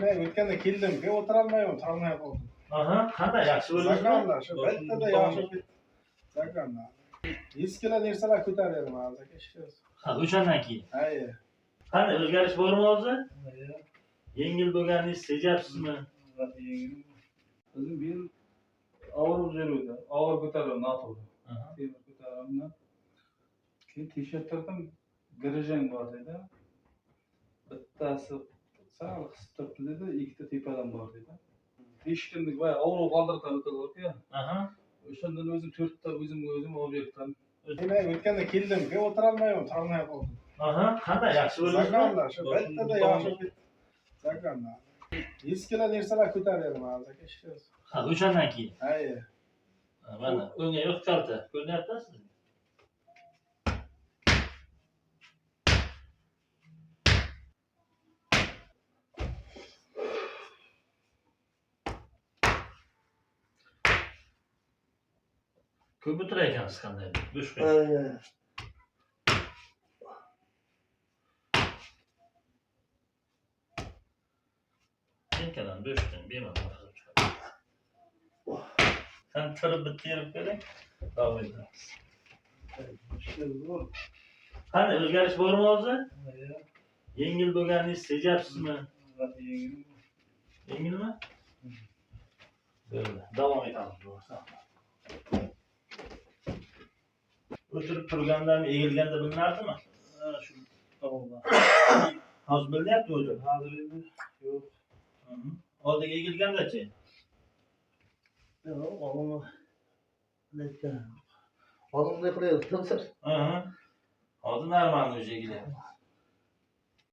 Men o'tganda keldim-ku, o'tirolmayman, turolmay qoldim. Aha, qanday yaxshi bo'ldingizmi? Zagonlar, shu bittada yaxshi zagonlar. Eskilar narsalar ko'taryapman hozir aka ishlar. Ha, o'shandan keyin. Hay. Qanday o'zgarish bormi hozir? Yengil bo'lganingizni sezyapsizmi? O'zim bir og'ir yuruvdi, og'ir ko'tardim, noto'g'ri. Temir ko'tarimdan keyin tekshirtirdim, garajang bor dedi. Bittasi sal qisib turibdi dedi, ikkita tepadan bor dedi. Eshikimni voy og'ir qoldirib o'tadi-ku. Aha. O'shandan o'zim 4 ta o'zim obyektdan. Men o'tganda keldim-ku, o'tirolmayman, turolmay qoldim. Aha, qanday yaxshi bo'ldingizmi? Zagonlar, shu bittada yaxshi zagonlar. Eskilar narsalar ko'taryapman hozir aka ishlar. Ha, o'shandan keyin. Hay. Mana o'ngga yo'q kalta. Ko'ryapti sizga? Ko'p o'tirar ekansiz qanday? Bo'sh qo'ying. Yelkadan bo'shting, bemalol qilib chiqadi. Sen turib bitta yerib ko'ring. Davom etamiz. Qanday o'zgarish bormi hozir? Yengil bo'lganingizni sezyapsizmi? Yengilmi? Bo'ldi. Davom etamiz. O'tirib turgandan egilganda bilinardimi? Ha, shu to'g'ri. Hozir bilinyapti o'zi. Hozir endi yo'q. Oldiga egilgandachi? Yo'q, oğlum lekin. Oğlum ne kılıyor? Tımsır. Hozir normal o'zi egilyapti.